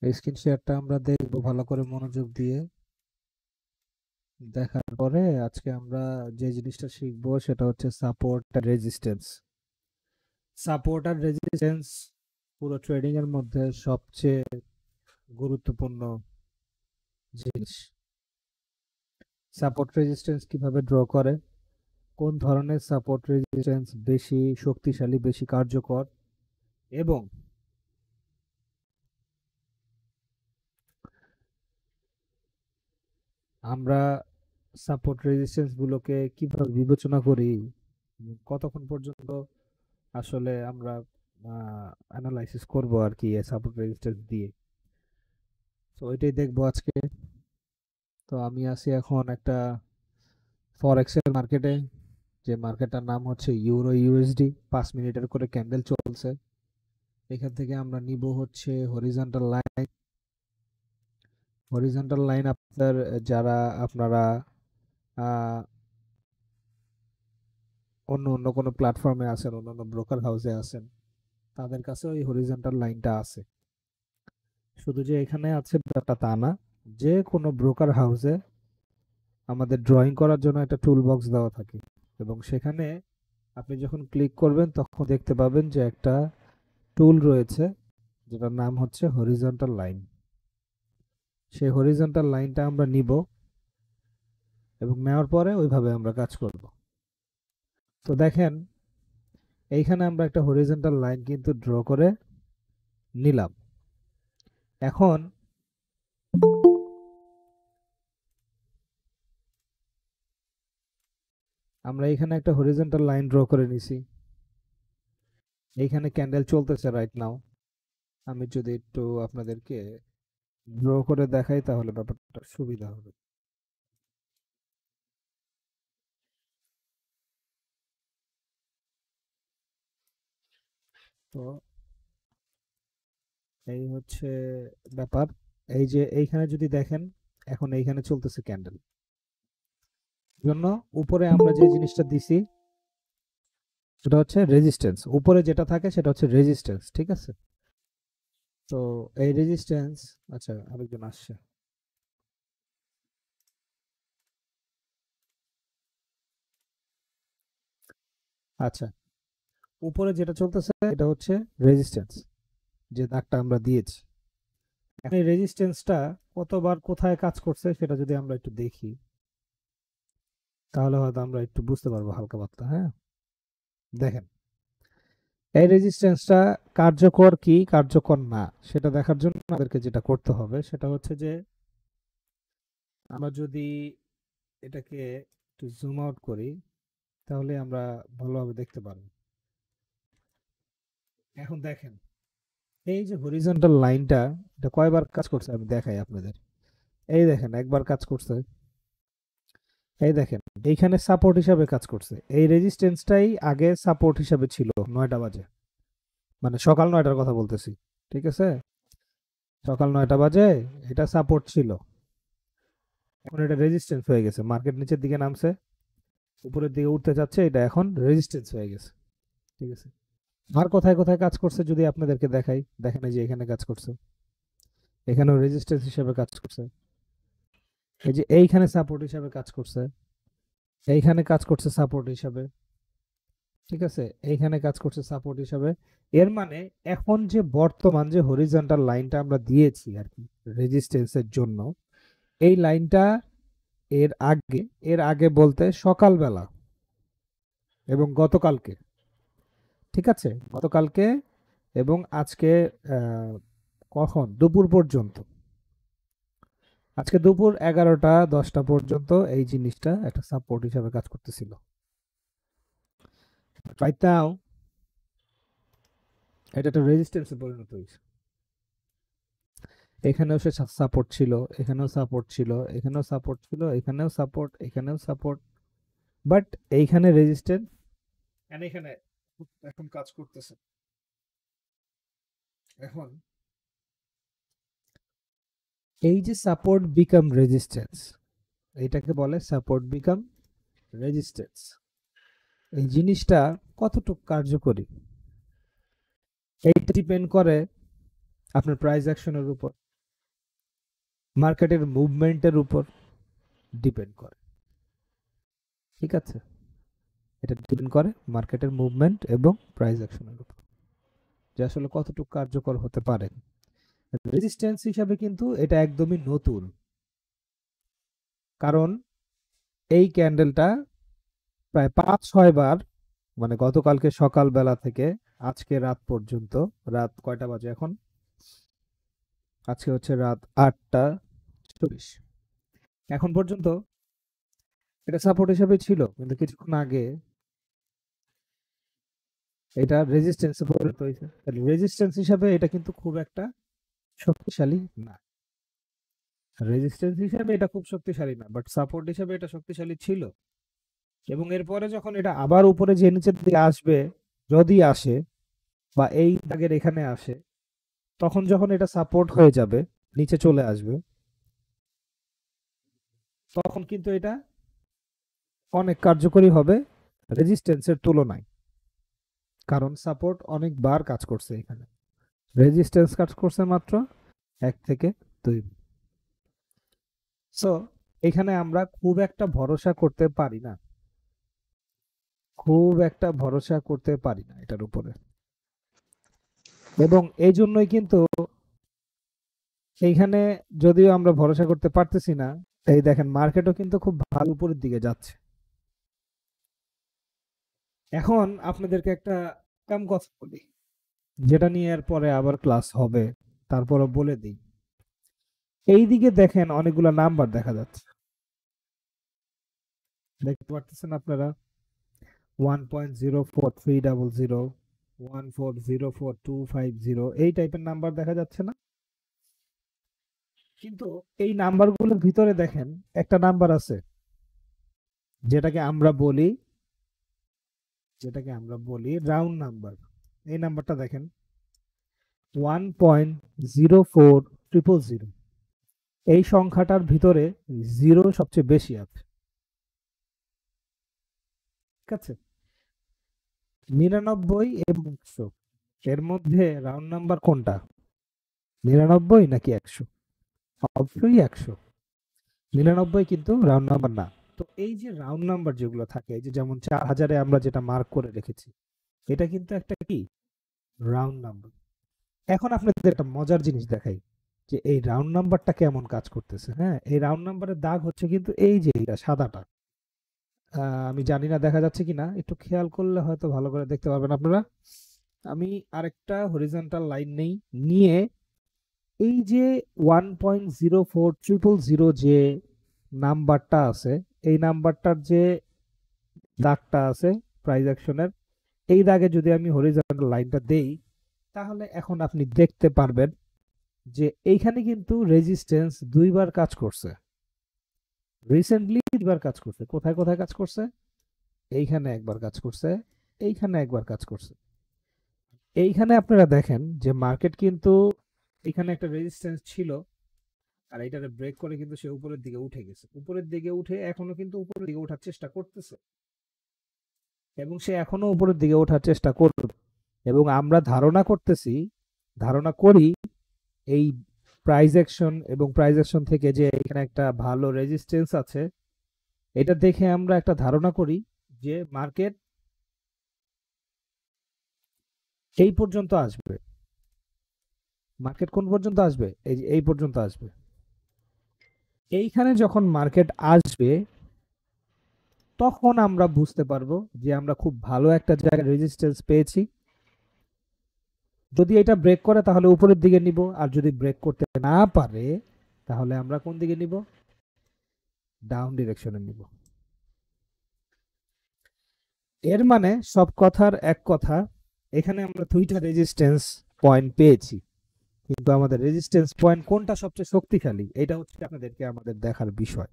এই স্ক্রিন শেয়ারটা আমরা দেখব ভালো করে মনোযোগ দিয়ে। দেখার পরে আজকে আমরা যে জিনিসটা শিখবো সেটা হচ্ছে সাপোর্ট আর রেজিস্ট্যান্স। সাপোর্ট আর রেজিস্ট্যান্স পুরো ট্রেডিং এর মধ্যে সবচেয়ে গুরুত্বপূর্ণ জিনিস। সাপোর্ট রেজিস্ট্যান্স কিভাবে ড্র করে, কোন ধরনের সাপোর্ট রেজিস্ট্যান্স বেশি শক্তিশালী, বেশি কার্যকর, এবং আমরা সাপোর্ট রেজিস্ট্যান্স গুলোকে কিভাবে বিবেচনা করি, কতক্ষণ পর্যন্ত আসলে আমরা অ্যানালাইসিস করব আর কি সাপোর্ট রেজিস্ট্যান্স দিয়ে। তো ওইটাই দেখবো আজকে। তো আমি আছি এখন একটা ফরেক্স এর মার্কেটে, যে মার্কেটটার নাম হচ্ছে ইউরো ইউএসডি। 5 মিনিটের করে ক্যান্ডেল চলছে। এখান থেকে আমরা নিব হচ্ছে হরিজন্টাল লাইন। হরিজন্টাল লাইন আপনার যারা আপনারা আহ, অন্য অন্য কোনো প্ল্যাটফর্মে আছেন, অন্য অন্য ব্রোকার হাউসে আছেন, তাদের কাছে ওই হরিজন্টাল লাইনটা আছে। শুধু যে এখানে আছে ব্যাপারটা তা না, যে কোনো ব্রোকার হাউসে আমাদের ড্রয়িং করার জন্য একটা টুল বক্স দেওয়া থাকে, এবং সেখানে আপনি যখন ক্লিক করবেন তখন দেখতে পাবেন যে একটা টুল রয়েছে যেটার নাম হচ্ছে হরিজন্টাল লাইন। সেই হরিজন্টাল লাইনটা আমরা নিব এবং নেওয়ার পরে ওইভাবে আমরা কাজ করব। তো দেখেন, এইখানে আমরা একটা হরিজন্টাল লাইন কিন্তু ড্র করে নিলাম। এখন আমরা এখানে একটা হরিজন্টাল লাইন ড্র করে নিছি। এইখানে ক্যান্ডেল চলতেছে রাইট নাও। আমি যদি একটু আপনাদেরকে ড্র করে দেখাই তাহলে ব্যাপারটা সুবিধা হবে। তো এই হচ্ছে ব্যাপার। এই যে এইখানে যদি দেখেন, এখন এইখানে চলতেছে ক্যান্ডেল জন্য উপরে আমরা যে জিনিসটা দিছি সেটা হচ্ছে রেজিস্ট্যান্স। উপরে যেটা থাকে সেটা হচ্ছে রেজিস্ট্যান্স, ঠিক আছে? তো এই রেজিস্ট্যান্স, আচ্ছা আরেকজন আসছে। আচ্ছা, উপরে যেটা চলতেছে এটা হচ্ছে রেজিস্ট্যান্স, যে দাগটা আমরা দিয়েছি। এখন এই রেজিস্ট্যান্সটা কতবার কোথায় কাজ করছে সেটা যদি আমরা একটু দেখি, তাহলে হয়তো আমরা একটু বুঝতে পারবো হালকা পাতলা। হ্যাঁ, দেখেন, এই রেজিস্ট্যান্সটা কার্যকর কি কার্যকর না সেটা দেখার জন্য আমাদেরকে যেটা করতে হবে সেটা হচ্ছে যে আমরা যদি এটাকে একটু জুম আউট করি তাহলে আমরা ভালোভাবে দেখতে পারবো। এখন দেখেন, এই যে হরিজন্টাল লাইনটা, এটা কয়বার কাজ করছে আমি দেখাই আপনাদের। এই দেখেন, একবার কাজ করছে। এই দেখেন, এইখানে সাপোর্ট হিসাবে কাজ করছে। এই রেজিস্ট্যান্সটাই আগে সাপোর্ট হিসাবে ছিল 9টা বাজে, মানে সকাল 9টার কথা বলতেছি, ঠিক আছে? সকাল 9টা বাজে এটা সাপোর্ট ছিল। এখন এটা রেজিস্ট্যান্স হয়ে গেছে, মার্কেট নিচের দিকে নামছে, উপরের দিকে উঠতে যাচ্ছে, এটা এখন রেজিস্ট্যান্স হয়ে গেছে, ঠিক আছে? আর কোথায় কোথায় কাজ করছে যদি আপনাদেরকে দেখাই, দেখেন এই যে এখানে কাজ করছে, এখানেও রেজিস্ট্যান্স হিসেবে কাজ করছে, এই যে এইখানে সাপোর্ট হিসাবে কাজ করছে, এইখানে কাজ করছে সাপোর্ট হিসাবে, ঠিক আছে? এইখানে কাজ করছে সাপোর্ট হিসাবে। এর মানে এখন যে বর্তমান যে হরিজন্টাল লাইনটা আমরা দিয়েছি আর কি রেজিস্ট্যান্সের জন্য, এই লাইনটা এর আগে, এর আগে বলতে সকালবেলা এবং গতকালকে, ঠিক আছে, গতকালকে এবং আজকে, আহ, কখন দুপুর পর্যন্ত, আজকে দুপুর 11টা 10টা পর্যন্ত এই জিনিসটা একটা সাপোর্ট হিসাবে কাজ করতেছিল। রাইট নাও এটা একটা রেজিস্ট্যান্সে পরিণত হয়েছে। এখানেও সে সাপোর্ট ছিল, এখানেও সাপোর্ট ছিল, এখানেও সাপোর্ট ছিল, এখানেও সাপোর্ট, এখানেও সাপোর্ট, বাট এইখানে রেজিস্ট্যান্স, এখানে এখন কাজ করতেছে। এখন এই যে সাপোর্ট বিকাম রেজিস্ট্যান্স, এইটাকে বলে সাপোর্ট বিকাম রেজিস্ট্যান্স। এই জিনিসটা কতটুকু কার্যকরী এইটা ডিপেন্ড করে আপনার প্রাইস অ্যাকশনের উপর। মার্কেটের মুভমেন্টের উপর ডিপেন্ড করে। ঠিক আছে, এটা ডিপেন্ড করে মার্কেটের মুভমেন্ট এবং প্রাইস অ্যাকশনের উপর, যে আসলে কতটুকু কার্যকর হতে পারে। রেজিস্ট্যান্স হিসাবে কিন্তু এটা একদমই নতুন, কারণ এই ক্যান্ডেলটা প্রায় ৫-৬ বার, মানে গতকালকে সকালবেলা থেকে আজকে রাত পর্যন্ত, রাত কয়টা বাজে এখন, আজকে হচ্ছে রাত ৮টা ২৪, এখন পর্যন্ত এটা সাপোর্ট হিসেবে ছিল, কিন্তু কিছুক্ষণ আগে এটা রেজিস্ট্যান্সে পরিণত হয়েছে। তাহলে রেজিস্ট্যান্স হিসাবে এটা কিন্তু খুব একটা শক্তিশালী না, রেজিস্ট্যান্স হিসাবে এটা খুব শক্তিশালী না, বাট সাপোর্ট হিসাবে এটা শক্তিশালী ছিল। এবং এরপরে যখন এটা আবার উপরে যে নিচের দিকে আসবে, যদি আসে বা এই দাগের এখানে আসে, তখন যখন এটা সাপোর্ট হয়ে যাবে, নিচে চলে আসবে, তখন কিন্তু এটা অনেক কার্যকরী হবে রেজিস্ট্যান্সের তুলনায়, কারণ সাপোর্ট অনেকবার কাজ করছে এখানে, রেজিস্ট্যান্স কাজ করছে মাত্র 1 থেকে 2। সো এখানে আমরা খুব একটা ভরসা করতে পারি না, খুব একটা ভরসা করতে পারি না এটার উপরে। এবং এই জন্যই কিন্তু এইখানে যদিও আমরা ভরসা করতে পারতেছি না, এই দেখেন মার্কেটও কিন্তু খুব ভালো উপরের দিকে যাচ্ছে। এখন আপনাদেরকে একটা কাম কথা বলি, যেটা নিয়ে এর পরে আবার ক্লাস হবে, তারপরও বলে দিই। এই দিকে দেখেন অনেকগুলো নাম্বার দেখা যাচ্ছে, দেখতে পারতেছেন আপনারা, 1.043000, 1404250, এই টাইপের নাম্বার দেখা যাচ্ছে না? কিন্তু এই নাম্বারগুলোর ভিতরে দেখেন একটা নাম্বার আছে, যেটাকে আমরা বলি, রাউন্ড নাম্বার। এই নাম্বারটা দেখেন, 1.04000, এই সংখ্যাটার ভিতরে জিরো সবচেয়ে বেশি আছে। ঠিক আছে, 99 এবং 100, এর মধ্যে রাউন্ড নাম্বার কোনটা, 99 নাকি 100? অবশ্যই 100, 99 কিন্তু রাউন্ড নাম্বার না। তো এই যে রাউন্ড নাম্বার যেগুলো থাকে, এই যে যেমন 4000-এ আমরা যেটা মার্ক করে রেখেছি, এটা কিন্তু একটা কি রাউন্ড নাম্বার। এখন আপনাদের একটা মজার জিনিস দেখাই, যে এই রাউন্ড নাম্বারটা কেমন কাজ করতেছে। হ্যাঁ, এই রাউন্ড নাম্বারের দাগ হচ্ছে কিন্তু এই যে এটা সাদাটা, আমি জানি না দেখা যাচ্ছে কিনা, একটু খেয়াল করলে হয়তো ভালো করে দেখতে পারবেন আপনারা। আমি আরেকটা হরিজন্টাল লাইন নিয়ে এই যে 1.04000 যে নাম্বারটা আছে, এই নাম্বারটার যে দাগটা আছে প্রাইস অ্যাকশনের, এই দাগে যদি আমি হরিজন্টাল লাইনটা দেই, তাহলে এখন আপনি দেখতে পারবেন যে এইখানে কিন্তু রেজিস্ট্যান্স 2বার কাজ করছে, রিসেন্টলি 2বার কাজ করছে। কোথায় কোথায় কাজ করছে? এইখানে একবার কাজ করছে, এইখানে একবার কাজ করছে। এইখানে আপনারা দেখেন যে মার্কেট কিন্তু এখানে একটা রেজিস্ট্যান্স ছিল, আর এটারে ব্রেক করে কিন্তু সে উপরের দিকে উঠে গেছে, উপরের দিকে উঠে এখনো কিন্তু উপরের দিকে ওঠার চেষ্টা করতেছে, এবং সে এখনো উপরের দিকে ওঠার চেষ্টা করবে। এবং আমরা ধারণা করি এই প্রাইস অ্যাকশন এবং প্রাইস অ্যাকশন থেকে যে এখানে একটা ভালো রেজিস্ট্যান্স আছে, এটা দেখে আমরা একটা ধারণা করি যে মার্কেট এই পর্যন্ত আসবে। মার্কেট কোন পর্যন্ত আসবে? এই যে এই পর্যন্ত আসবে। এইখানে যখন মার্কেট আসবে, তখন আমরা বুঝতে পারবো যে আমরা খুব ভালো একটা জায়গায় রেজিস্ট্যান্স পেয়েছি। যদি এটা ব্রেক করে তাহলে উপরের দিকে নিব, আর যদি ব্রেক করতে না পারে তাহলে আমরা কোন দিকে নিব? ডাউন ডিরেকশনে নিব। এর মানে সব কথার এক কথা, এখানে আমরা 2টা রেজিস্ট্যান্স পয়েন্ট পেয়েছি, কিন্তু আমাদের রেজিস্ট্যান্স পয়েন্ট কোনটা সবচেয়ে শক্তিশালী, এটা হচ্ছে আপনাদেরকে আমাদের দেখার বিষয়।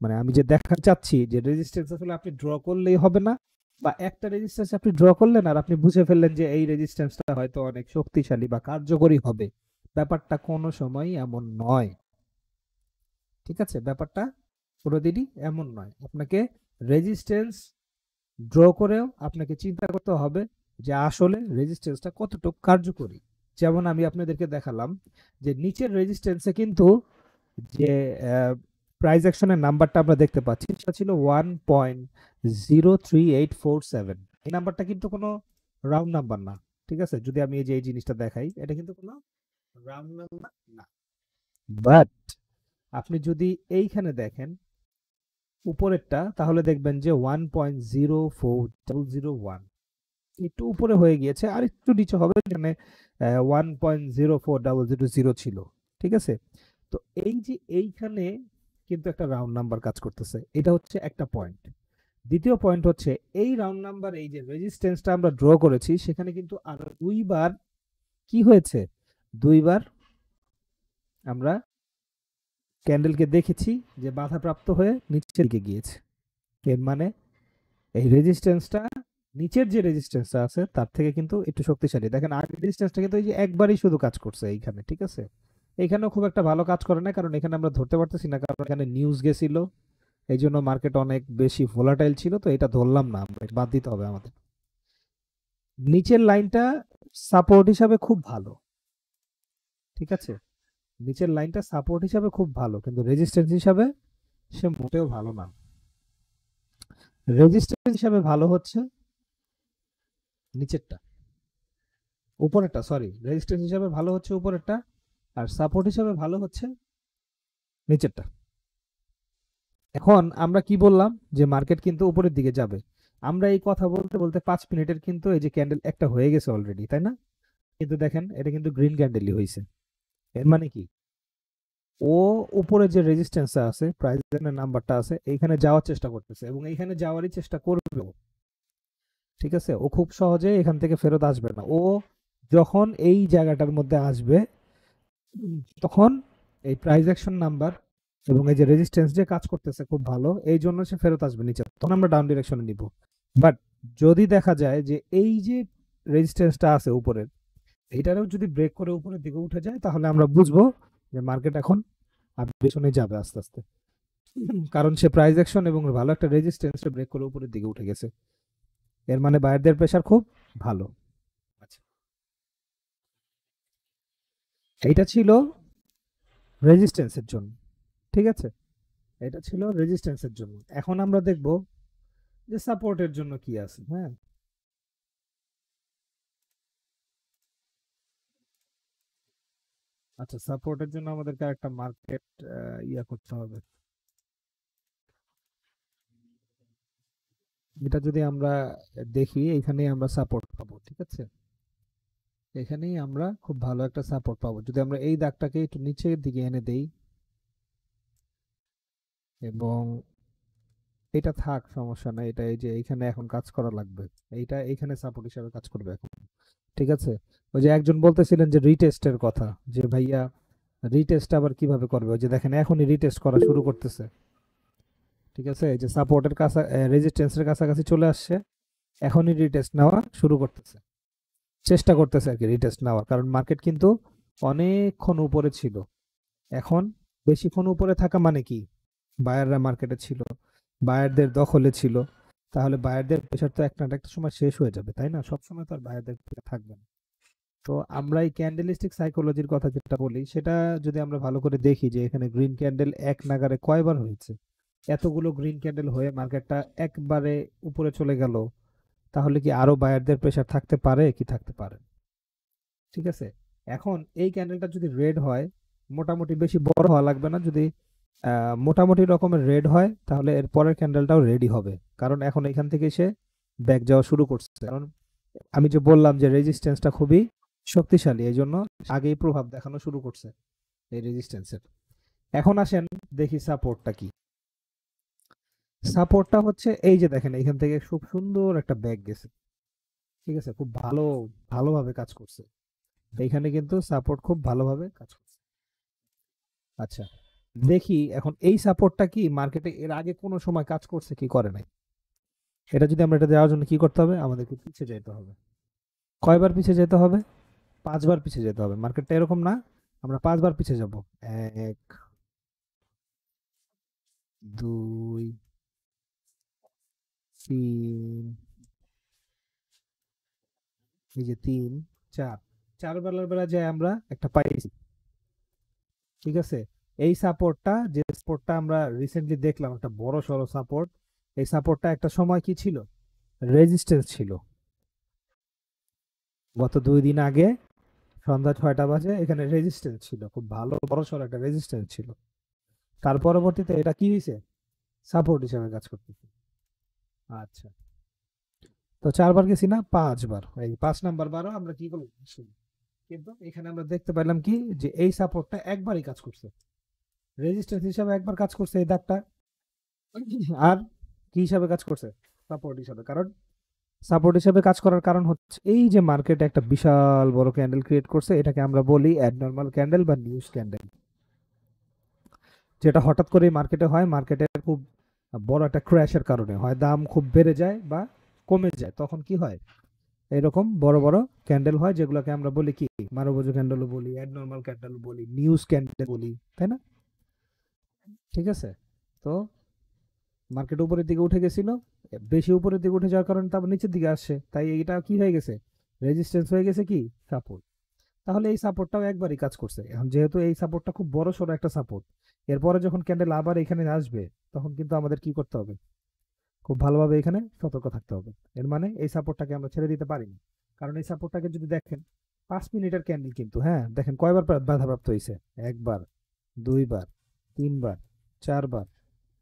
মানে আমি যে দেখাতে চাচ্ছি যে রেজিস্ট্যান্স আসলে আপনি ড্র করলেই হবে না, বা একটা রেজিস্ট্যান্স আপনি ড্র করলেন আর আপনি বুঝে ফেললেন যে এই রেজিস্ট্যান্সটা হয়তো অনেক শক্তিশালী বা কার্যকরী হবে, ব্যাপারটা কোনো সময়ই এমন নয়। ঠিক আছে, ব্যাপারটা কোনোদিনই এমন নয়। আপনাকে রেজিস্ট্যান্স ড্র করেও আপনাকে চিন্তা করতে হবে যে আসলে রেজিস্ট্যান্সটা কতটুকু কার্যকরী। যেমন আমি আপনাদেরকে দেখালাম যে নিচের রেজিস্ট্যান্সে কিন্তু যে প্রাইস অ্যাকশনের নাম্বারটা আমরা দেখতে পাচ্ছি সেটা ছিল 1.03847। এই নাম্বারটা কিন্তু কোনো রাউন্ড নাম্বার না। ঠিক আছে, যদি আমি এই যে এই জিনিসটা দেখাই, এটা কিন্তু কোনো রাউন্ড নাম্বার না। বাট আপনি যদি এইখানে দেখেন উপরেরটা, তাহলে দেখবেন যে 1.04001 একটু উপরে হয়ে গিয়েছে, আর একটু নিচে হবে, যেখানে 1.04000 ছিল। ঠিক আছে, তো এই যে এইখানে কিন্তু একটা রাউন্ড নাম্বার কাজ করতেছে, এটা হচ্ছে একটা পয়েন্ট। দ্বিতীয় পয়েন্ট হচ্ছে এই রাউন্ড নাম্বার, এই যে রেজিস্ট্যান্সটা আমরা ড্র করেছি, সেখানে কিন্তু আর দুইবার কি হয়েছে, দুইবার আমরা ক্যান্ডেলকে দেখেছি যে বাধাপ্রাপ্ত হয়ে নিচের দিকে গিয়েছে। এর মানে এই রেজিস্ট্যান্সটা, নিচের যে রেজিস্ট্যান্সটা আছে তার থেকে কিন্তু একটু শক্তিশালী। দেখেন আগের রেজিস্ট্যান্সটা কিন্তু এই যে একবারই শুধু কাজ করছে এইখানে। ঠিক আছে, এখানেও খুব একটা ভালো কাজ করে না, কারণ এখানে আমরা ধরতে পারতেছি না, কারণ এখানে নিউজ গেছিল, এই জন্য মার্কেট অনেক বেশি ভোলাটাইল ছিল, তো এটা ধরলাম না, আমরা বাদ দিতে হবে আমাদের। নিচের লাইনটা সাপোর্ট হিসাবে খুব ভালো। ঠিক আছে, নিচের লাইনটা সাপোর্ট হিসাবে খুব ভালো, কিন্তু রেজিস্ট্যান্স হিসাবে সে মোটেও ভালো না। রেজিস্ট্যান্স হিসাবে ভালো হচ্ছে নিচেরটা, উপরেরটা, সরি, রেজিস্ট্যান্স হিসাবে ভালো হচ্ছে উপরেরটা, আর সাপোর্ট হিসাবে ভালো হচ্ছে নিচেরটা। এখন আমরা কি বললাম যে মার্কেট কিন্তু উপরের দিকে যাবে, আমরা এই কথা বলতে বলতে 5 মিনিটের কিন্তু এই যে ক্যান্ডেল একটা হয়ে গেছে অলরেডি, তাই না? কিন্তু দেখেন এটা কিন্তু গ্রিন ক্যান্ডেলই হয়েছে। এর মানে কি, ও উপরে যে রেজিস্ট্যান্সটা আছে, প্রাইস নাম্বারটা আছে, এইখানে যাওয়ার চেষ্টা করতেছে এবং এইখানে যাওয়ারই চেষ্টা করবে ও। ঠিক আছে, ও খুব সহজে এখান থেকে ফেরত আসবে না। ও যখন এই জায়গাটার মধ্যে আসবে, তখন এই প্রাইস অ্যাকশন নাম্বার এবং এই যে রেজিস্ট্যান্স যে কাজ করতেছে খুব ভালো, এই জন্য সে ফেরত আসবে নিচে, তখন আমরা ডাউন ডিরেকশনে নিব। বাট যদি দেখা যায় যে এই যে রেজিস্ট্যান্সটা আছে উপরের, এইটারও যদি ব্রেক করে উপরের দিকে উঠে যায়, তাহলে আমরা বুঝবো যে মার্কেট এখন পেছনে যাবে আস্তে আস্তে। কারণ সে প্রাইস অ্যাকশন এবং ভালো একটা রেজিস্ট্যান্স ব্রেক করে উপরের দিকে উঠে গেছে। এর মানে বায়ারদের প্রেসার খুব ভালো। আচ্ছা, এইটা ছিল রেজিস্ট্যান্সের জন্য। ঠিক আছে, এটা ছিল রেজিস্ট্যান্সের জন্য। এখন আমরা দেখব যে সাপোর্টের জন্য কি আছে। হ্যাঁ, আচ্ছা, সাপোর্টের জন্য আমাদেরকে একটা মার্কেট ইয়া করতে হবে। এটা যদি আমরা দেখি, এখানেই আমরা সাপোর্ট পাবো। ঠিক আছে, এখানেই আমরা খুব ভালো একটা সাপোর্ট পাবো যদি আমরা এই দাগটাকে একটু নিচের দিকে এনে দেই, এবং এটা থাক, সমস্যা নাই, এটা এই যে এইখানে এখন কাজ করা লাগবে, এইটা এইখানে সাপোর্ট হিসাবে কাজ করবে এখন। ঠিক আছে, ওই যে একজন বলতেছিলেন যে রিটেস্টের কথা, যে ভাইয়া রিটেস্ট আবার কিভাবে করবে, ওই যে দেখেন এখনই রিটেস্ট করা শুরু করতেছে। ঠিক আছে, এই যে সাপোর্টের কাছে, রেজিস্ট্যান্সের কাছাকাছি চলে আসছে, এখনই রিটেস্ট নেওয়া শুরু করতেছে, চেষ্টা করতেছে আর কি রিটেস্ট নেওয়ার, কারণ মার্কেট কিন্তু অনেকক্ষণ উপরে ছিল। এখন বেশিক্ষণ উপরে থাকা মানে কি, বায়াররা মার্কেটে ছিল, বায়ারদের দখলে ছিল, তাহলে বায়ারদের প্রেশার তো একটা না একটা সময় শেষ হয়ে যাবে, তাই না? সবসময় তো আর বায়ারদের pressure থাকবে না। তো আমরা এই ক্যান্ডেলিস্টিক সাইকোলজির কথা যেটা বলি, সেটা যদি আমরা ভালো করে দেখি যে এখানে গ্রিন ক্যান্ডেল এক নাগারে কয়বার হয়েছে, এতগুলো গ্রিন ক্যান্ডেল হয়ে মার্কেটটা একবারে উপরে চলে গেল, তাহলে কি আরো বায়ারদের প্রেশার থাকতে পারে কি, থাকতে পারে? ঠিক আছে, এখন এই ক্যান্ডেলটা যদি রেড হয়, মোটামুটি বেশি বড় হওয়া লাগবে না, যদি মোটামুটি রকমের রেড হয়, তাহলে এর পরের ক্যান্ডেলটাও রেডি হবে, কারণ এখন এখান থেকে সে ব্যাক যাওয়া শুরু করছে। কারণ আমি যে বললাম যে রেজিস্ট্যান্সটা খুবই শক্তিশালী, এই জন্য আগেই প্রভাব দেখানো শুরু করছে এই রেজিস্ট্যান্সের। এখন আসেন দেখি সাপোর্টটা কি। সাপোর্টটা হচ্ছে এই যে দেখেন, এখান থেকে খুব সুন্দর একটা ব্যাক গেছে। ঠিক আছে, খুব ভালো, ভালোভাবে কাজ করছে, এইখানে কিন্তু সাপোর্ট খুব ভালোভাবে কাজ করছে। আচ্ছা, দেখি এখন এই সাপোর্টটা কি মার্কেটে এর আগে কোনো সময় কাজ করছে কি করে নাই। এটা যদি আমরা এটা দেওয়ার জন্য কি করতে হবে, আমাদেরকে পিছিয়ে যেতে হবে। কয়বার পিছিয়ে যেতে হবে? 5বার পিছিয়ে যেতে হবে। মার্কেটটা এরকম না, আমরা 5বার পিছিয়ে যাব। 1, 2, 3, এই যে 3, 4, 4 বেলার বেলা যায় আমরা একটা পাইছি। ঠিক আছে, এই সাপোর্টটা, যে সাপোর্টটা আমরা রিসেন্টলি দেখলাম, একটা বড় সড়ো সাপোর্ট, এই সাপোর্টটা একটা সময় কি ছিল? রেজিস্ট্যান্স ছিল। গত 2 দিন আগে সন্ধ্যা 6টা বাজে এখানে রেজিস্ট্যান্স ছিল, খুব ভালো বড় সড়ো একটা রেজিস্ট্যান্স ছিল। তার পরবর্তীতে এটা কি হয়েছে? সাপোর্ট হিসেবে কাজ করতেছে। আচ্ছা, তো 4 বার গেছি না, 5 বার। এই 5 নাম্বার বারও আমরা কি করলাম? শুনি। কিন্তু এখানে আমরা দেখতে পেলাম কি, যে এই সাপোর্টটা একবারই কাজ করছে, রেজিস্ট্যান্স হিসাবে একবার কাজ করছে এই দাগটা, আর কি হিসাবে কাজ করছে? সাপোর্ট হিসাবে। কারণ সাপোর্ট হিসাবে কাজ করার কারণ হচ্ছে এই যে মার্কেটে একটা বিশাল বড় ক্যান্ডেল ক্রিয়েট করছে, এটাকে আমরা বলি অ্যাবনর্মাল ক্যান্ডেল বা নিউজ ক্যান্ডেল। যেটা হঠাৎ করে মার্কেটে হয়, মার্কেটের খুব বড় একটা ক্র্যাশের কারণে হয়, দাম খুব বেড়ে যায় বা কমে যায়, তখন কি হয়? এরকম বড় বড় ক্যান্ডেল হয়, যেগুলোকে আমরা বলি কি, মারুবোজো ক্যান্ডেলও বলি, অ্যাবনর্মাল ক্যান্ডেল বলি, নিউজ ক্যান্ডেল বলি, তাই না? ঠিক আছে। তো মার্কেট উপরের দিকে উঠে গেছিল, বেশি উপরের দিকে উঠে যাওয়ার কারণে তারপর নিচের দিকে আসছে, তাই এটা কি হয়ে গেছে? রেজিস্ট্যান্স হয়ে গেছে কি, সাপোর্ট। তাহলে এই সাপোর্টটাও একবারই কাজ করছে। এখন যেহেতু এই সাপোর্টটা খুব বড় সড়ো একটা সাপোর্ট, এরপরে যখন ক্যান্ডেল আবার এখানে আসবে, তখন কিন্তু আমাদের কি করতে হবে? খুব ভালোভাবে এখানে সতর্ক থাকতে হবে। এর মানে এই সাপোর্টটাকে আমরা ছেড়ে দিতে পারি না। কারণ এই সাপোর্টটাকে যদি দেখেন, 5 মিনিটের ক্যান্ডেল কিন্তু, হ্যাঁ দেখেন কয়বার বাধাপ্রাপ্ত হয়েছে? 1 বার, 2 বার, 3 বার, 4 বার,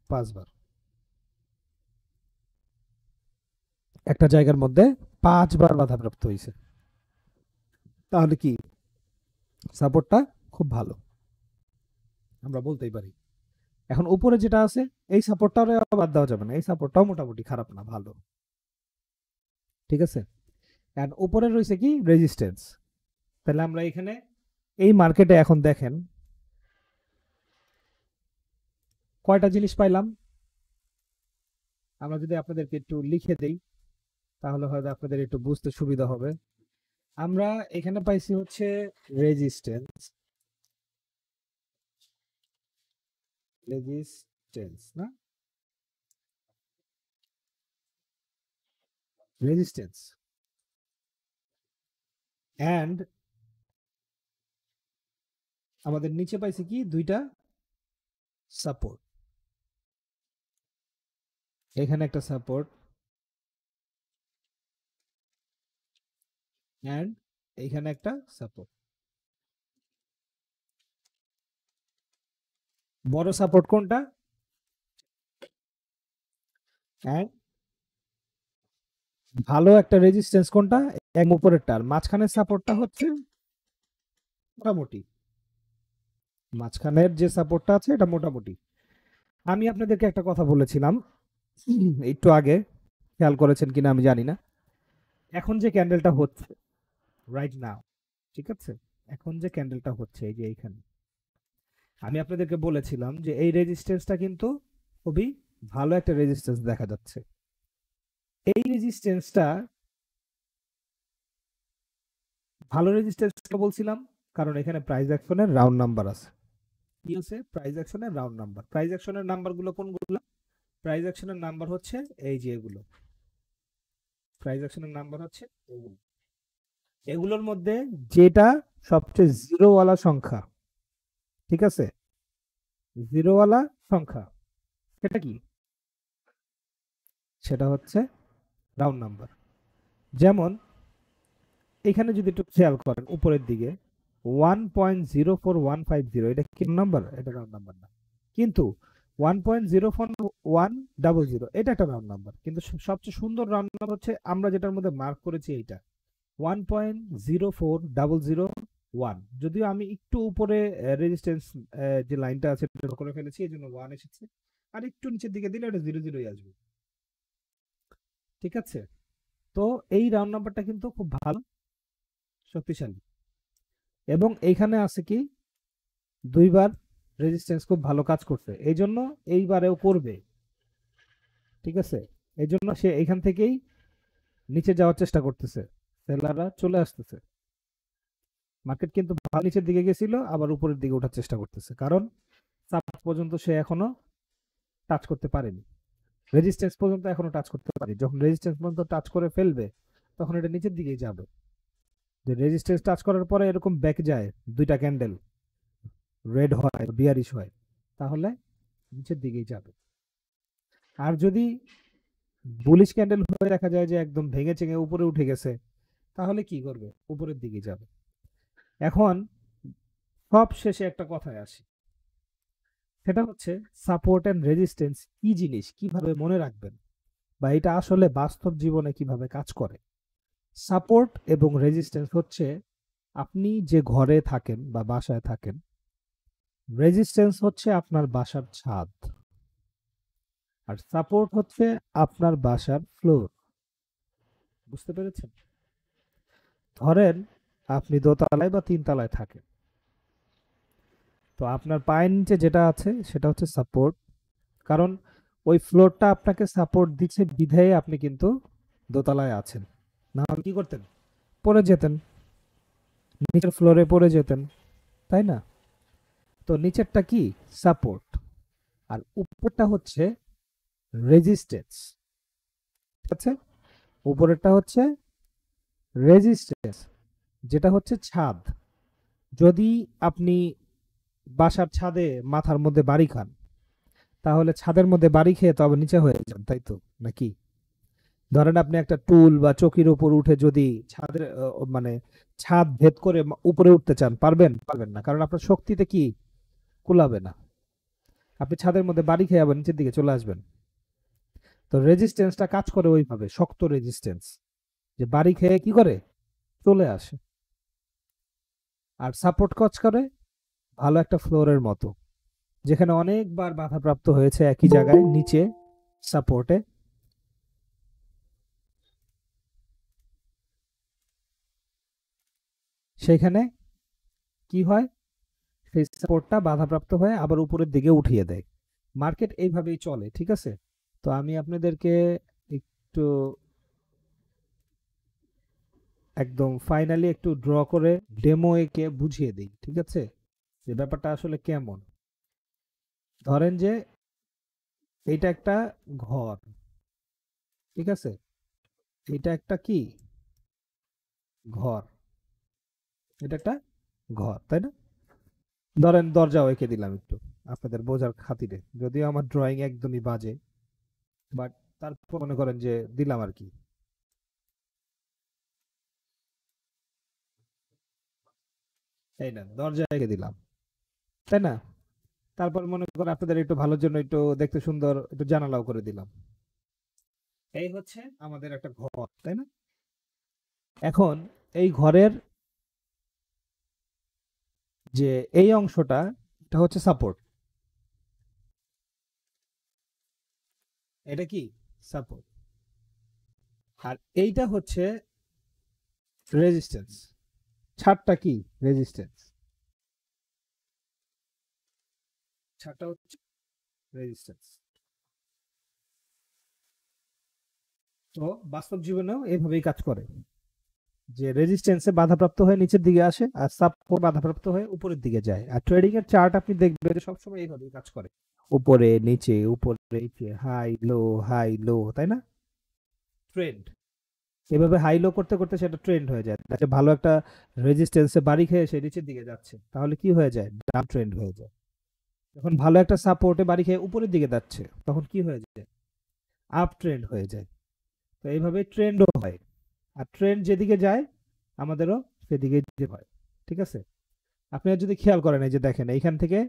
5 বার। একটা জায়গার মধ্যে 5 বার বাধাপ্রাপ্ত হয়েছে। তাহলে কি সাপোর্টটা খুব ভালো, আমরা বলতেই পারি। এখন উপরে যেটা আছে, এই সাপোর্টটাও বাদ দেওয়া যাবে না, এই সাপোর্টটাও মোটামুটি খারাপ না, ভালো। ঠিক আছে। আর উপরে রয়েছে কি, রেজিস্ট্যান্স। তাহলে আমরা এখানে এই মার্কেটে এখন দেখেন কয়টা জিনিস পাইলাম। আমরা যদি আপনাদেরকে একটু লিখে দেই, তাহলে হয়তো আপনাদের একটু বুঝতে সুবিধা হবে। আমরা এখানে পাইছি হচ্ছে রেজিস্ট্যান্স, রেজিস্ট্যান্স না, রেজিস্ট্যান্স এন্ড আমাদের নিচে পাইছি কি, দুইটা সাপোর্ট। এখানে একটা সাপোর্ট এন্ড এইখানে একটা সাপোর্ট। বড় সাপোর্ট কোনটা? এন্ড ভালো একটা রেজিস্ট্যান্স কোনটা? এক উপরেরটার, মাঝখানের সাপোর্টটা হচ্ছে মোটামুটি, মাঝখানের যে সাপোর্টটা আছে এটা মোটামুটি। আমি আপনাদেরকে একটা কথা বলেছিলাম একটু আগে, খেয়াল করেছেন কিনা আমি জানি না। এখন যে ক্যান্ডেলটা হচ্ছে রাইট নাও, ঠিক আছে, এখন যে ক্যান্ডেলটা হচ্ছে এই যে এইখানে, আমি আপনাদেরকে বলেছিলাম যে এই রেজিস্ট্যান্সটা কিন্তু খুবই ভালো একটা রেজিস্ট্যান্স দেখা যাচ্ছে। এই রেজিস্ট্যান্সটা ভালো রেজিস্ট্যান্স বলছিলাম কারণ এখানে প্রাইস অ্যাকশনের রাউন্ড নাম্বার আছে। কি আছে? প্রাইস অ্যাকশনের রাউন্ড নাম্বার। প্রাইস অ্যাকশনের নাম্বারগুলো কোনগুলো? প্রাইস অ্যাকশনের নাম্বার হচ্ছে এই যে এগুলো, প্রাইস অ্যাকশনের নাম্বার হচ্ছে এগুলো। এগুলোর মধ্যে যেটা সবচেয়ে জিরোওয়ালা সংখ্যা, ঠিক আছে, জিরোওয়ালা সংখ্যা, সেটা কি? সেটা হচ্ছে রাউন্ড নাম্বার। যেমন এখানে যদি একটু খেয়াল করেন উপরের দিকে, 1.04150, এটা কি নাম্বার? এটা রাউন্ড নাম্বার না। কিন্তু 1.04100 এটা একটা রাউন্ড নাম্বার, কিন্তু সবচেয়ে সুন্দর রাউন্ড নাম্বার হচ্ছে আমরা যেটার মধ্যে মার্ক করেছি এইটা, 1.04001। যদিও আমি একটু উপরে রেজিস্ট্যান্স যে লাইনটা আছে এটা করে ফেলেছি, এই জন্য 1 এসেছে, আর একটু নিচের দিকে দিলে এটা 00 আসবে। ঠিক আছে। তো এই রাউন্ড নাম্বারটা কিন্তু খুব ভালো, শক্তিশালী। এবং এইখানে আছে কি, 2 বার রেজিস্ট্যান্স খুব ভালো কাজ করছে, এই জন্য এইবারেও করবে। ঠিক আছে। এই জন্য সে এইখান থেকেই নিচে যাওয়ার চেষ্টা করতেছে, সেলাররা চলে আসতেছে। মার্কেট কিন্তু ভালো নিচের দিকে গেছিল, আবার উপরের দিকে ওঠার চেষ্টা করতেছে, কারণ সাপোর্ট পর্যন্ত সে এখনো টাচ করতে পারেনি, রেজিস্ট্যান্স পর্যন্ত এখনো টাচ করতে পারেনি। যখন রেজিস্ট্যান্স পর্যন্ত টাচ করে ফেলবে, তখন এটা নিচের দিকেই যাবে। যে রেজিস্ট্যান্স টাচ করার পরে এরকম ব্যাক যায় দুইটা ক্যান্ডেল, রেড হয় বিয়ারিশ হয়, তাহলে নিচের দিকেই যাবে। আর যদি বুলিশ ক্যান্ডেল হয়ে দেখা যায় যে একদম ভেঙে চেঙে উপরে উঠে গেছে, তাহলে কি করবে? উপরের দিকে যাবে। এখন সব শেষে একটা কথায় আসি, সেটা হচ্ছে সাপোর্ট এন্ড রেজিস্ট্যান্স কি জিনিস, কিভাবে মনে রাখবেন, বা এটা আসলে বাস্তব জীবনে কিভাবে কাজ করে। সাপোর্ট এবং রেজিস্ট্যান্স হচ্ছে আপনি যে ঘরে থাকেন বা বাসায় থাকেন, রেজিস্ট্যান্স হচ্ছে আপনার বাসার ছাদ, আর সাপোর্ট হচ্ছে আপনার বাসার ফ্লোর। বুঝতে পেরেছেন? ধরেন আপনি দোতলায় বা তিনতলায় থাকেন, তো আপনার পায়ের নিচে যেটা আছে সেটা হচ্ছে সাপোর্ট, কারণ ওই ফ্লোরটা আপনাকে সাপোর্ট দিচ্ছে বিধায় আপনি কিন্তু দোতলায় আছেন। না হলে কি করতেন? পড়ে যেতেন, নিচের ফ্লোরে পড়ে যেতেন, তাই না? তো নিচেরটা কি? সাপোর্ট। আর উপরটা হচ্ছে রেজিস্ট্যান্স। ঠিক আছে? উপরেরটা হচ্ছে রেজিস্ট্যান্স, যেটা হচ্ছে ছাদ। যদি আপনি বাসার ছাদে মাথার মধ্যে বাড়ি খান, তাহলে ছাদের মধ্যে বাড়ি খেয়ে তো আবার নিচে হয়ে যান, তাই তো নাকি? ধরেন আপনি একটা টুল বা চকির উপর উঠে যদি ছাদের মানে ছাদ ভেদ করে উপরে উঠতে চান, পারবেন? পারবেন না, কারণ আপনার শক্তিতে কি কুলাবে না। আপনি ছাদের মধ্যে বাড়ি খেয়ে আবার নিচের দিকে চলে আসবেন। তো রেজিস্ট্যান্সটা কাজ করে ওইভাবে, শক্ত রেজিস্ট্যান্স, যে বাড়ি খেয়ে কি করে চলে আসে। আর সাপোর্ট কাজ করে ভালো একটা ফ্লোরের মতো, যেখানে অনেকবার বাধাপ্রাপ্ত হয়েছে একই জায়গায় নিচে সাপোর্টে, সেখানে কি হয়? সেই সাপোর্টটা বাধাপ্রাপ্ত হয়ে আবার উপরের দিকে উঠিয়ে দেয়। মার্কেট এইভাবেই চলে, ঠিক আছে? তো আমি আপনাদেরকে একটু একদম ফাইনালি একটু ড্র করে ডেমো এঁকে বুঝিয়ে দিই, ঠিক আছে, যে ব্যাপারটা আসলে কেমন। ধরেন যে এইটা একটা ঘর, ঠিক আছে? এটা একটা কি ঘর? এটা একটা ঘর, তাই না? ধরেন দরজাও এঁকে দিলাম একটু আপনাদের বোঝার খাতিরে, যদিও আমার ড্রয়িং একদমই বাজে, বাট তারপর মনে করেন যে দিলাম আর কি। এই না, দরজা এঁকে দিলাম, তাই না? তারপর মনে করেন আপনাদের একটু ভালোর জন্য একটু দেখতে সুন্দর একটু জানালাও করে দিলাম। এই হচ্ছে আমাদের একটা ঘর, তাই না? এখন এই ঘরের যে এই অংশটা, এটা হচ্ছে সাপোর্ট। এটা কি? সাপোর্ট। আর এইটা হচ্ছে রেজিস্ট্যান্স। ছাদটা কি? রেজিস্ট্যান্স। ছাদটা হচ্ছে রেজিস্ট্যান্স। তো বাস্তব জীবনেও এইভাবেই কাজ করে, যে রেজিস্ট্যান্সে বাধাপ্রাপ্ত হয়ে নিচের দিকে আসে, আর সাপোর্ট বাধাপ্রাপ্ত হয়ে উপরের দিকে যায়। আর ট্রেডিং এর চার্ট আপনি দেখবেন যে সবসময় এইভাবেই কাজ করে, উপরে নিচে, উপরে নিচে, হাই লো, তাই না? ট্রেন্ড এভাবে হাই লো করতে করতে সেটা ট্রেন্ড হয়ে যায়। আচ্ছা, ভালো একটা রেজিস্ট্যান্সে বাড়ি খেয়ে সে নিচের দিকে যাচ্ছে, তাহলে কি হয়ে যায়? ডাউন ট্রেন্ড হয়ে যায়। যখন ভালো একটা সাপোর্টে বাড়ি খেয়ে উপরের দিকে যাচ্ছে, তখন কি হয়ে যায়? আপ ট্রেন্ড হয়ে যায়। তো এইভাবে ট্রেন্ডও হয়, আর ট্রেন্ড যেদিকে যায় আমাদেরও সেদিকে যেতে হয়, ঠিক আছে? আপনারা যদি খেয়াল করেন, এই যে দেখেন এইখান থেকে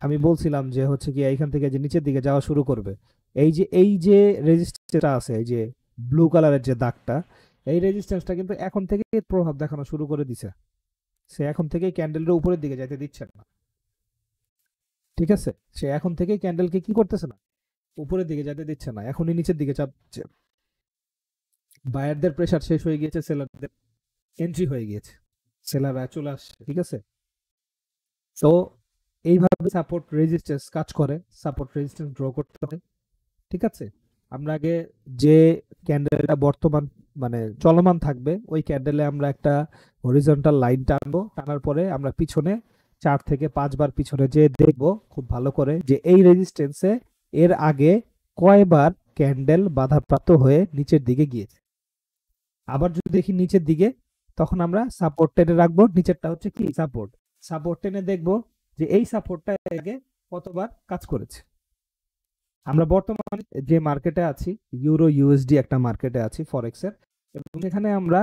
আমি বলছিলাম যে হচ্ছে কি এইখান থেকে যে নিচের দিকে যাওয়া শুরু করবে, এই যে রেজিস্ট্যান্সটা আছে, এই যে ব্লু কালারের যে দাগটা, এই রেজিস্ট্যান্সটা কিন্তু এখন থেকে প্রভাব দেখানো শুরু করে দিছে। সে এখন থেকেই ক্যান্ডেলের উপরের দিকে যাইতে দিচ্ছে না, ঠিক আছে? সে এখন থেকেই ক্যান্ডেলকে কি করতেছে না, উপরের দিকে যেতে দিচ্ছে না, এখনই নিচের দিকে চাপছে। বায়ারদের প্রেসার শেষ হয়ে গিয়েছে, সেলারদের এন্ট্রি হয়ে গিয়েছে, সেলাররা চলে আসছে, ঠিক আছে? তো এইভাবে সাপোর্ট রেজিস্ট্যান্স কাজ করে, সাপোর্ট রেজিস্ট্যান্স ড্র করতে হয়, ঠিক আছে? আমরা আগে যে ক্যান্ডেলটা বর্তমান মানে চলমান থাকবে, ওই ক্যান্ডেলে আমরা একটা হরিজন্টাল লাইন টানবো, টানার পরে আমরা পিছনে 4 থেকে 5 বার পিছনে যে দেখবো খুব ভালো করে যে এই রেজিস্ট্যান্সে এর আগে কয়বার ক্যান্ডেল বাধাপ্রাপ্ত হয়ে নিচের দিকে গিয়েছে। আবার যদি দেখি নিচের দিকে, তখন আমরা সাপোর্ট টেনে রাখবো, নিচেরটা হচ্ছে কি সাপোর্ট। সাপোর্ট টেনে দেখবো যে এই সাপোর্টটা আগে কতবার কাজ করেছে। আমরা বর্তমানে যে মার্কেটে আছি, ইউরো ইউএসডি একটা মার্কেটে আছি ফরেক্সের, এবং এখানে আমরা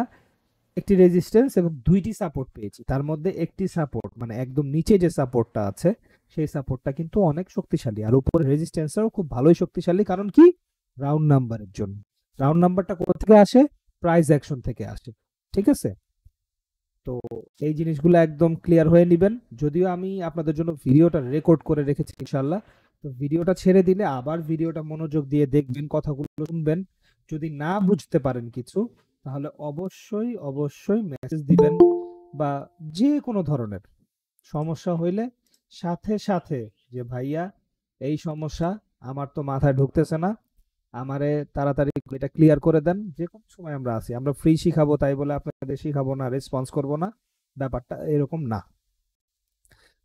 একটি রেজিস্ট্যান্স এবং দুইটি সাপোর্ট পেয়েছি। তার মধ্যে একটি সাপোর্ট মানে একদম নিচে যে সাপোর্টটা আছে সেই সাপোর্টটা কিন্তু অনেক শক্তিশালী, আর উপরে রেজিস্ট্যান্সটাও খুব ভালোই শক্তিশালী। কারণ কি? রাউন্ড নাম্বারের জন্য। রাউন্ড নাম্বারটা কোথা থেকে আসে? প্রাইস অ্যাকশন থেকে আসে। ঠিক আছে? তো এই জিনিসগুলো একদম ক্লিয়ার হয়ে নিবেন। যদিও আমি আপনাদের জন্য ভিডিওটা রেকর্ড করে রেখেছি ইনশাল্লাহ, তো ভিডিওটা ছেড়ে দিলে আবার ভিডিওটা মনোযোগ দিয়ে দেখবেন, কথাগুলো শুনবেন। যদি না বুঝতে পারেন কিছু, তাহলে অবশ্যই অবশ্যই মেসেজ দিবেন, বা যে কোনো ধরনের সমস্যা হইলে সাথে সাথে যে ভাইয়া এই সমস্যা আমার তো মাথায় ঢুকতেছে না, আমারে তাড়াতাড়ি এটা ক্লিয়ার করে দেন। যে কোনো সময় আমরা আছি, আমরা ফ্রি শিখাবো তাই বলে আপনাদের শিখাবো না, রেসপন্স করব না, ব্যাপারটা এরকম না।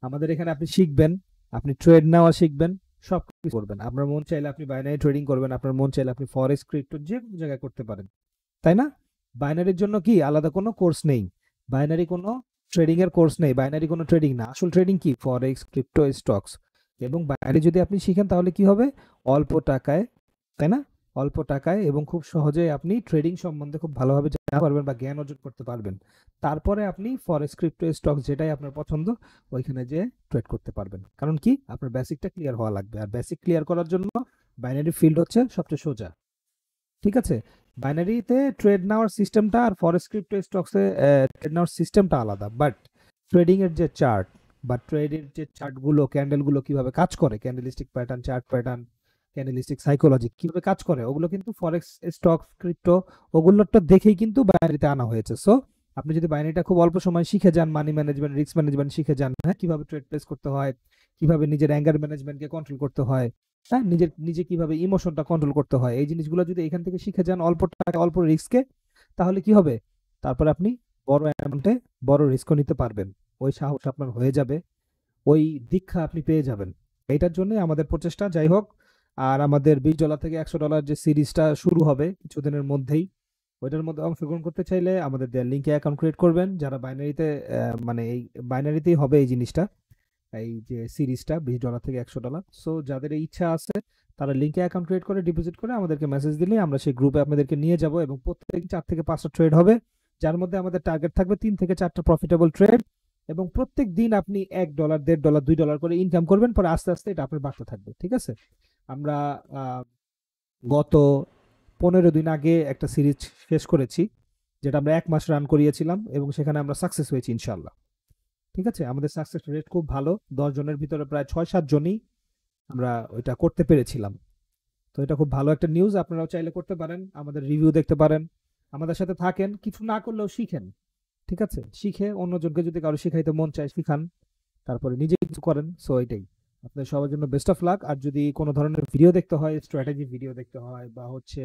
আমাদের এখানে আপনি শিখবেন, আপনি ট্রেড নেওয়া শিখবেন, সব কিছু করবেন। আপনার মন চাইলে আপনি বাইনারি ট্রেডিং করবেন, আপনার মন চাইলে আপনি ফরেক্স ক্রিপ্টো যে কোনো জায়গায় করতে পারেন, তাই না? বাইনারির জন্য কি আলাদা কোনো কোর্স নেই, বাইনারি কোনো ট্রেডিং এর কোর্স নেই, বাইনারি কোনো ট্রেডিং না। আসল ট্রেডিং কি? ফরেক্স, ক্রিপ্টো, স্টকস। এবং বাইনারি যদি আপনি শিখেন তাহলে কি হবে? অল্প টাকায়, তাই না? অল্প টাকায় এবং খুব সহজেই আপনি ট্রেডিং সম্বন্ধে খুব ভালোভাবে জানতে পারবেন বা জ্ঞান অর্জন করতে পারবেন। তারপরে আপনি ফরেক্স, ক্রিপ্টো, স্টক যেটাই আপনার পছন্দ ওইখানে যেয়ে ট্রেড করতে পারবেন। কারণ কি? আপনার বেসিকটা ক্লিয়ার হওয়া লাগবে, আর বেসিক ক্লিয়ার করার জন্য বাইনারি ফিল্ড হচ্ছে সবচেয়ে সোজা। ঠিক আছে? বাইনারিতে ট্রেড নেওয়ার সিস্টেমটা আর ফরেক্স, ক্রিপ্টো, স্টকসে ট্রেড নেওয়ার সিস্টেমটা আলাদা, বাট ট্রেডিং এর যে চার্ট বা ট্রেডের যে চার্টগুলো, ক্যান্ডেলগুলো কিভাবে কাজ করে, candlestick pattern, chart pattern, candlestick psychology কিভাবে কাজ করে, ওগুলো কিন্তু ফরেক্স, স্টক, ক্রিপ্টো ওগুলোটা দেখেই কিন্তু বাইনারিতে আনা হয়েছে। সো আপনি যদি বাইনারিটা খুব অল্প সময় শিখে যান, মানি ম্যানেজমেন্ট, রিস্ক ম্যানেজমেন্ট শিখে যান, হ্যাঁ, কিভাবে ট্রেড প্লেস করতে হয়, কিভাবে নিজের অ্যাঙ্গার ম্যানেজমেন্টকে কন্ট্রোল করতে হয়, হ্যাঁ, নিজে কিভাবে ইমোশনটা কন্ট্রোল করতে হয়, এই জিনিসগুলো যদি এখান থেকে শিখে যান অল্প টাকা অল্প রিস্কে, তাহলে কি হবে? তারপর আপনি বড় অ্যামাউন্টে বড় রিস্কও নিতে পারবেন। ওই সাহস আপনার হয়ে যাবে, ওই দীক্ষা আপনি পেয়ে যাবেন। এইটার জন্য আমাদের প্রচেষ্টা। যাই হোক, আর আমাদের $20 থেকে $100 যে সিরিজটা শুরু হবে কিছুদিনের মধ্যেই, ওইটার মধ্যে অংশগ্রহণ করতে চাইলে আমাদের দেওয়ার লিঙ্কে অ্যাকাউন্ট ক্রিয়েট করবেন। যারা বাইনারিতে মানে এই বাইনারিতেই হবে এই জিনিসটা, এই যে সিরিজটা $20 থেকে $100। সো যাদের এই ইচ্ছা আছে তারা লিঙ্কে অ্যাকাউন্ট ক্রিয়েট করে ডিপোজিট করে আমাদেরকে মেসেজ দিলে আমরা সেই গ্রুপে আপনাদেরকে নিয়ে যাব, এবং প্রত্যেক 4 থেকে 5টা ট্রেড হবে, যার মধ্যে আমাদের টার্গেট থাকবে 3 থেকে 4টা প্রফিটেবল ট্রেড, এবং প্রত্যেক দিন আপনি $1, $1.5, $2 করে ইনকাম করবেন, পরে আস্তে আস্তে এটা আপনার বাড়তে থাকবে। ঠিক আছে? আমরা গত 15 দিন আগে একটা সিরিজ শেষ করেছি, যেটা আমরা 1 মাস রান করিয়েছিলাম, এবং সেখানে আমরা সাকসেস হয়েছি ইনশাল্লাহ। ঠিক আছে? আমাদের সাকসেস রেট খুব ভালো, 10 জনের ভিতরে প্রায় 6-7 জনই আমরা ওইটা করতে পেরেছিলাম। তো এটা খুব ভালো একটা নিউজ। আপনারাও চাইলে করতে পারেন, আমাদের রিভিউ দেখতে পারেন, আমাদের সাথে থাকেন, কিছু না করলেও শিখেন। ঠিক আছে? শিখে অন্যজনকে যদি কারো শিখাইতে মন চায় শিখান, তারপরে নিজে কিছু করেন। সো এটাই আপনাদের সবার জন্য বেস্ট অফ লাক। আর যদি কোনো ধরনের ভিডিও দেখতে হয়, স্ট্র্যাটেজি ভিডিও দেখতে হয়, বা হচ্ছে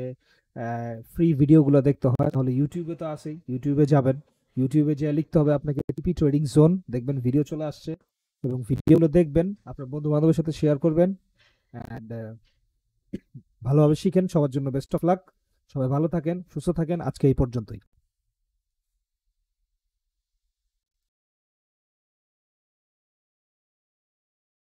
ফ্রি ভিডিওগুলো দেখতে হয়, তাহলে ইউটিউবে তো আছেই, ইউটিউবে যাবেন, ইউটিউবে যে লিখতে হবে আপনাকে টিপি ট্রেডিং জোন, দেখবেন ভিডিও চলে আসছে, এবং ভিডিওগুলো দেখবেন, আপনার বন্ধু বান্ধবের সাথে শেয়ার করবেন, অ্যান্ড ভালোভাবে শিখেন। সবার জন্য বেস্ট অফ লাক। সবাই ভালো থাকেন, সুস্থ থাকেন। আজকে এই পর্যন্তই।